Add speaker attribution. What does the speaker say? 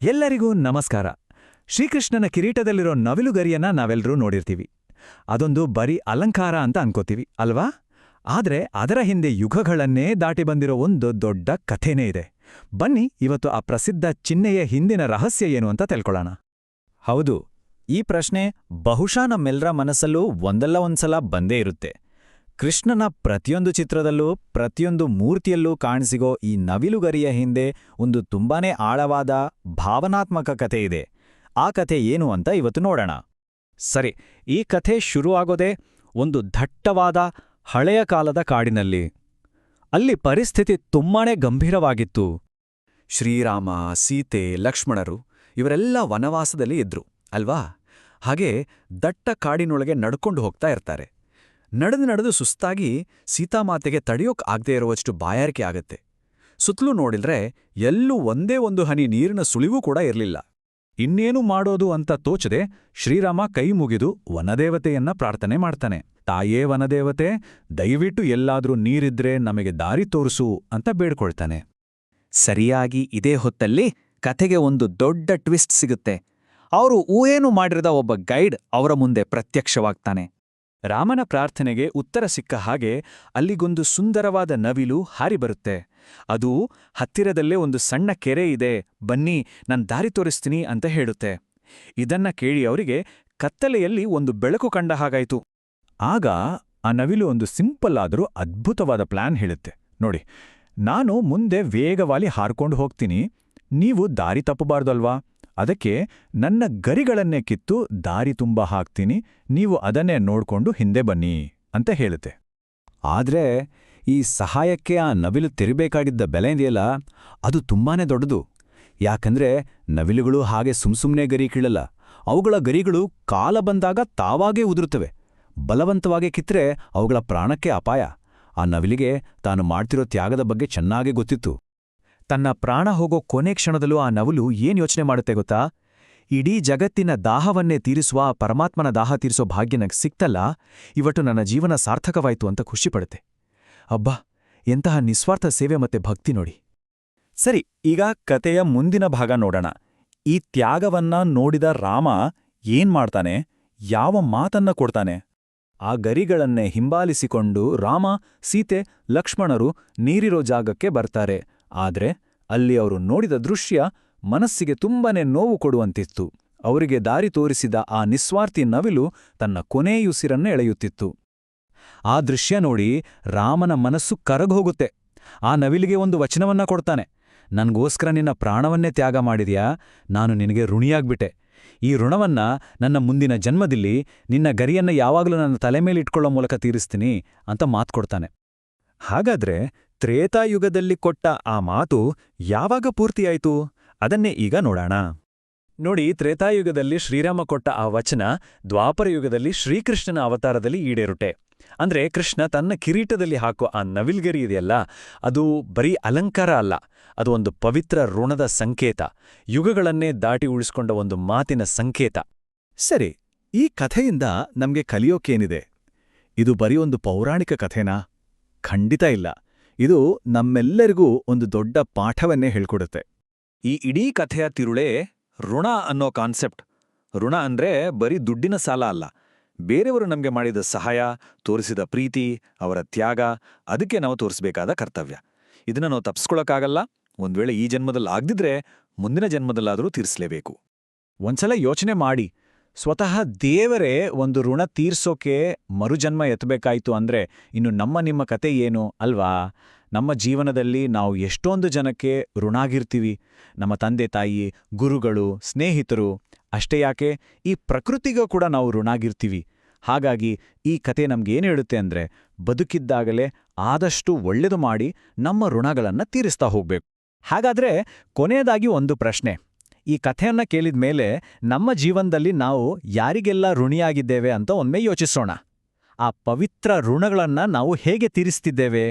Speaker 1: ಎಲ್ಲರಿಗೂ ನಮಸ್ಕಾರ. ಶ್ರೀಕೃಷ್ಣನ ಕಿರೀಟದಲ್ಲಿರೋ ನವಿಲುಗರಿಯನ್ನ ನಾವೆಲ್ಲರೂ ನೋಡಿರ್ತೀವಿ. ಅದೊಂದು ಬರೀ ಅಲಂಕಾರ ಅಂತ ಅನ್ಕೋತೀವಿ ಅಲ್ವಾ? ಆದ್ರೆ ಅದರ ಹಿಂದೆ ಯುಗಗಳನ್ನೇ ದಾಟಿ ಬಂದಿರೋ ಒಂದು ದೊಡ್ಡ ಕಥೆನೇ ಇದೆ. ಬನ್ನಿ ಇವತ್ತು ಆ ಪ್ರಸಿದ್ಧ ಚಿಹ್ನೆಯ ಹಿಂದಿನ ರಹಸ್ಯ ಏನು ಅಂತ ತಿಳ್ಕೊಳ್ಳೋಣ.
Speaker 2: ಹೌದು, ಈ ಪ್ರಶ್ನೆ ಬಹುಶಃ ನಮ್ಮೆಲ್ಲರ ಮನಸ್ಸಲ್ಲೂ ಒಂದಲ್ಲ ಒಂದ್ಸಲ ಬಂದೇ ಇರುತ್ತೆ. ಕೃಷ್ಣನ ಪ್ರತಿಯೊಂದು ಚಿತ್ರದಲ್ಲೂ ಪ್ರತಿಯೊಂದು ಮೂರ್ತಿಯಲ್ಲೂ ಕಾಣಿಸಿಗೋ ಈ ನವಿಲುಗರಿಯ ಹಿಂದೆ ಒಂದು ತುಂಬಾನೇ ಆಳವಾದ ಭಾವನಾತ್ಮಕ ಕಥೆ ಇದೆ. ಆ ಕಥೆ ಏನು ಅಂತ ಇವತ್ತು ನೋಡೋಣ.
Speaker 1: ಸರಿ, ಈ ಕಥೆ ಶುರುವಾಗೋದೇ ಒಂದು ದಟ್ಟವಾದ ಹಳೆಯ ಕಾಲದ ಕಾಡಿನಲ್ಲಿ. ಅಲ್ಲಿ ಪರಿಸ್ಥಿತಿ ತುಂಬಾನೇ ಗಂಭೀರವಾಗಿತ್ತು. ಶ್ರೀರಾಮ, ಸೀತೆ, ಲಕ್ಷ್ಮಣರು ಇವರೆಲ್ಲ ವನವಾಸದಲ್ಲಿ ಇದ್ರು ಅಲ್ವಾ? ಹಾಗೆ ದಟ್ಟ ಕಾಡಿನೊಳಗೆ ನಡ್ಕೊಂಡು ಹೋಗ್ತಾ ಇರ್ತಾರೆ. ನಡೆದು ಸುಸ್ತಾಗಿ ಸೀತಾಮಾತೆಗೆ ತಡೆಯೋಕ್ ಆಗದೆ ಇರುವಷ್ಟು ಬಾಯಾರಿಕೆ ಆಗತ್ತೆ. ಸುತ್ತಲೂ ನೋಡಿದ್ರೆ ಎಲ್ಲೂ ಒಂದೇ ಒಂದು ಹನಿ ನೀರಿನ ಸುಳಿವೂ ಕೂಡ ಇರಲಿಲ್ಲ. ಇನ್ನೇನು ಮಾಡೋದು ಅಂತ ತೋಚದೆ ಶ್ರೀರಾಮ ಕೈ ಮುಗಿದು ವನದೇವತೆಯನ್ನ ಪ್ರಾರ್ಥನೆ ಮಾಡ್ತಾನೆ. ತಾಯೇ ವನದೇವತೆ, ದಯವಿಟ್ಟು ಎಲ್ಲಾದ್ರೂ ನೀರಿದ್ರೆ ನಮಗೆ ದಾರಿ ತೋರಿಸು ಅಂತ ಬೇಡ್ಕೊಳ್ತಾನೆ.
Speaker 2: ಸರಿಯಾಗಿ ಇದೇ ಹೊತ್ತಲ್ಲಿ ಕಥೆಗೆ ಒಂದು ದೊಡ್ಡ ಟ್ವಿಸ್ಟ್ ಸಿಗುತ್ತೆ. ಅವರು ಊಹೇನು ಮಾಡಿರದ ಒಬ್ಬ ಗೈಡ್ ಅವರ ಮುಂದೆ ಪ್ರತ್ಯಕ್ಷವಾಗ್ತಾನೆ.
Speaker 1: ರಾಮನ ಪ್ರಾರ್ಥನೆಗೆ ಉತ್ತರ ಸಿಕ್ಕ ಹಾಗೆ ಅಲ್ಲಿಗೊಂದು ಸುಂದರವಾದ ನವಿಲು ಹಾರಿ ಬರುತ್ತೆ. ಅದು ಹತ್ತಿರದಲ್ಲೇ ಒಂದು ಸಣ್ಣ ಕೆರೆ ಇದೆ, ಬನ್ನಿ ನಾನ್ ದಾರಿ ತೋರಿಸ್ತೀನಿ ಅಂತ ಹೇಳುತ್ತೆ. ಇದನ್ನ ಕೇಳಿ ಅವರಿಗೆ ಕತ್ತಲೆಯಲ್ಲಿ ಒಂದು ಬೆಳಕು ಕಂಡ ಹಾಗಾಯ್ತು. ಆಗ ಆ ನವಿಲು ಒಂದು ಸಿಂಪಲ್ ಆದರೂ ಅದ್ಭುತವಾದ ಪ್ಲಾನ್ ಹೇಳುತ್ತೆ. ನೋಡಿ, ನಾನು ಮುಂದೆ ವೇಗವಾಗಿ ಹಾರ್ಕೊಂಡು ಹೋಗ್ತೀನಿ, ನೀವು ದಾರಿ ತಪ್ಪಬಾರ್ದಲ್ವಾ? ಅದಕ್ಕೆ ನನ್ನ ಗರಿಗಳನ್ನೇ ಕಿತ್ತು ದಾರಿ ತುಂಬ ಹಾಕ್ತೀನಿ, ನೀವು ಅದನ್ನೇ ನೋಡ್ಕೊಂಡು ಹಿಂದೆ ಬನ್ನಿ ಅಂತ ಹೇಳುತ್ತೆ. ಆದ್ರೆ ಈ ಸಹಾಯಕ್ಕೆ ಆ ನವಿಲು ತೆರಿಬೇಕಾಗಿದ್ದ ಬೆಲೆ ಇದೆಯಲ್ಲ, ಅದು ತುಂಬಾನೇ ದೊಡ್ಡದು. ಯಾಕಂದ್ರೆ ನವಿಲುಗಳು ಹಾಗೆ ಸುಮ್ಸುಮ್ನೆ ಗರಿ ಕೀಳಲ್ಲ. ಅವುಗಳ ಗರಿಗಳು ಕಾಲ ಬಂದಾಗ ತಾವಾಗೇ ಉದುರುತ್ತವೆ. ಬಲವಂತವಾಗಿ ಕಿತ್ರೆ ಅವುಗಳ ಪ್ರಾಣಕ್ಕೆ ಅಪಾಯ. ಆ ನವಿಲಿಗೆ ತಾನು ಮಾಡ್ತಿರೋ ತ್ಯಾಗದ ಬಗ್ಗೆ ಚೆನ್ನಾಗೇ ಗೊತ್ತಿತ್ತು. ತನ್ನ ಪ್ರಾಣ ಹೋಗೋ ಕೊನೆ ಕ್ಷಣದಲ್ಲೂ ಆ ನವಿಲು ಏನ್ ಯೋಚನೆ ಮಾಡುತ್ತೆ ಗೊತ್ತಾ? ಇಡೀ ಜಗತ್ತಿನ ದಾಹವನ್ನೇ ತೀರಿಸುವ ಪರಮಾತ್ಮನ ದಾಹ ತೀರಿಸೋ ಭಾಗ್ಯ ನಂಗೆ ಸಿಕ್ತಲ್ಲ, ಇವತ್ತು ನನ್ನ ಜೀವನ ಸಾರ್ಥಕವಾಯ್ತು ಅಂತ ಖುಷಿಪಡುತ್ತೆ. ಅಬ್ಬಾ, ಎಂತಹ ನಿಸ್ವಾರ್ಥ ಸೇವೆ ಮತ್ತೆ ಭಕ್ತಿ ನೋಡಿ. ಸರಿ, ಈಗ ಕತೆಯ ಮುಂದಿನ ಭಾಗ ನೋಡೋಣ. ಈ ತ್ಯಾಗವನ್ನ ನೋಡಿದ ರಾಮ ಏನ್ ಮಾಡ್ತಾನೆ? ಯಾವ ಮಾತನ್ನ ಕೊಡ್ತಾನೆ? ಆ ಗರಿಗಳನ್ನೇ ಹಿಂಬಾಲಿಸಿಕೊಂಡು ರಾಮ, ಸೀತೆ, ಲಕ್ಷ್ಮಣರು ನೀರಿರೋ ಜಾಗಕ್ಕೆ ಬರ್ತಾರೆ. ಆದ್ರೆ ಅಲ್ಲಿ ಅವರು ನೋಡಿದ ದೃಶ್ಯ ಮನಸ್ಸಿಗೆ ತುಂಬಾನೇ ನೋವು ಕೊಡುವಂತಿತ್ತು. ಅವರಿಗೆ ದಾರಿ ತೋರಿಸಿದ ಆ ನಿಸ್ವಾರ್ಥಿ ನವಿಲು ತನ್ನ ಕೊನೆಯುಸಿರನ್ನ ಎಳೆಯುತ್ತಿತ್ತು. ಆ ದೃಶ್ಯ ನೋಡಿ ರಾಮನ ಮನಸ್ಸು ಕರಗೋಗುತ್ತೆ. ಆ ನವಿಲಿಗೆ ಒಂದು ವಚನವನ್ನ ಕೊಡ್ತಾನೆ. ನನ್ಗೋಸ್ಕರ ನಿನ್ನ ಪ್ರಾಣವನ್ನೇ ತ್ಯಾಗ ಮಾಡಿದ್ಯಾ, ನಾನು ನಿನಗೆ ಋಣಿಯಾಗ್ಬಿಟ್ಟೆ. ಈ ಋಣವನ್ನ ನನ್ನ ಮುಂದಿನ ಜನ್ಮದಲ್ಲಿ ನಿನ್ನ ಗರಿಯನ್ನ ಯಾವಾಗಲೂ ನನ್ನ ತಲೆ ಮೇಲಿಟ್ಕೊಳ್ಳೋ ಮೂಲಕ ತೀರಿಸ್ತೀನಿ ಅಂತ ಮಾತ್ಕೊಡ್ತಾನೆ. ಹಾಗಾದ್ರೆ ತ್ರೇತಾಯುಗದಲ್ಲಿ ಕೊಟ್ಟ ಆ ಮಾತು ಯಾವಾಗ ಪೂರ್ತಿಯಾಯಿತು? ಅದನ್ನೇ ಈಗ ನೋಡೋಣ. ನೋಡಿ, ತ್ರೇತಾಯುಗದಲ್ಲಿ ಶ್ರೀರಾಮ ಕೊಟ್ಟ ಆ ವಚನ ದ್ವಾಪರಯುಗದಲ್ಲಿ ಶ್ರೀಕೃಷ್ಣನ ಅವತಾರದಲ್ಲಿ ಈಡೇರುಟೆ. ಅಂದ್ರೆ ಕೃಷ್ಣ ತನ್ನ ಕಿರೀಟದಲ್ಲಿ ಹಾಕೋ ಆ ನವಿಲ್ಗರಿ ಇದೆಯಲ್ಲ, ಅದು ಬರೀ ಅಲಂಕಾರ ಅಲ್ಲ, ಅದು ಒಂದು ಪವಿತ್ರ ಋಣದ ಸಂಕೇತ, ಯುಗಗಳನ್ನೇ ದಾಟಿ ಉಳಿಸ್ಕೊಂಡ ಒಂದು ಮಾತಿನ ಸಂಕೇತ. ಸರಿ, ಈ ಕಥೆಯಿಂದ ನಮ್ಗೆ ಕಲಿಯೋಕೇನಿದೆ? ಇದು ಬರೀ ಒಂದು ಪೌರಾಣಿಕ ಕಥೆನಾ? ಖಂಡಿತ ಇಲ್ಲ. ಇದು ನಮ್ಮೆಲ್ಲರಿಗೂ ಒಂದು ದೊಡ್ಡ ಪಾಠವನ್ನೇ ಹೇಳ್ಕೊಡುತ್ತೆ. ಈ ಇಡೀ ಕಥೆಯ ತಿರುಳೇ ಋಣ ಅನ್ನೋ ಕಾನ್ಸೆಪ್ಟ್. ಋಣ ಅಂದ್ರೆ ಬರೀ ದುಡ್ಡಿನ ಸಾಲ ಅಲ್ಲ, ಬೇರೆಯವರು ನಮಗೆ ಮಾಡಿದ ಸಹಾಯ, ತೋರಿಸಿದ ಪ್ರೀತಿ, ಅವರ ತ್ಯಾಗ, ಅದಕ್ಕೆ ನಾವು ತೋರಿಸಬೇಕಾದ ಕರ್ತವ್ಯ. ಇದನ್ನ ನಾವು ತಪ್ಪಿಸ್ಕೊಳಕ್ಕಾಗಲ್ಲ. ಒಂದ್ವೇಳೆ ಈ ಜನ್ಮದಲ್ಲಿ ಆಗದಿದ್ರೆ ಮುಂದಿನ ಜನ್ಮದಲ್ಲಾದರೂ ತೀರಿಸಲೇಬೇಕು. ಒಂದ್ಸಲ ಯೋಚನೆ ಮಾಡಿ, ಸ್ವತಃ ದೇವರೇ ಒಂದು ಋಣ ತೀರ್ಸೋಕೆ ಮರುಜನ್ಮ ಎತ್ತಬೇಕಾಯ್ತು ಅಂದ್ರೆ ಇನ್ನು ನಿಮ್ಮ ಕತೆ ಏನು ಅಲ್ವಾ? ನಮ್ಮ ಜೀವನದಲ್ಲಿ ನಾವು ಎಷ್ಟೊಂದು ಜನಕ್ಕೆ ಋಣಾಗಿರ್ತೀವಿ. ನಮ್ಮ ತಂದೆ ತಾಯಿ, ಗುರುಗಳು, ಸ್ನೇಹಿತರು. ಅಷ್ಟೇ ಯಾಕೆ, ಈ ಪ್ರಕೃತಿಗೂ ಕೂಡ ನಾವು ಋಣಾಗಿರ್ತೀವಿ. ಹಾಗಾಗಿ ಈ ಕತೆ ನಮ್ಗೇನು ಹೇಳುತ್ತೆ ಅಂದ್ರೆ, ಬದುಕಿದ್ದಾಗಲೇ ಆದಷ್ಟು ಒಳ್ಳೆದು ಮಾಡಿ ನಮ್ಮ ಋಣಗಳನ್ನ ತೀರಿಸ್ತಾ ಹೋಗ್ಬೇಕು. ಹಾಗಾದ್ರೆ ಕೊನೆಯದಾಗಿ ಒಂದು ಪ್ರಶ್ನೆ. ಈ ಕಥೆಯನ್ನ ಕೇಳಿದ್ಮೇಲೆ ನಮ್ಮ ಜೀವನದಲ್ಲಿ ನಾವು ಯಾರಿಗೆಲ್ಲ ಋಣಿಯಾಗಿದ್ದೇವೆ ಅಂತ ಒಮ್ಮೆ ಯೋಚಿಸೋಣ. ಆ ಪವಿತ್ರ ಋಣಗಳನ್ನ ನಾವು ಹೇಗೆ ತೀರಿಸ್ತಿದ್ದೇವೆ?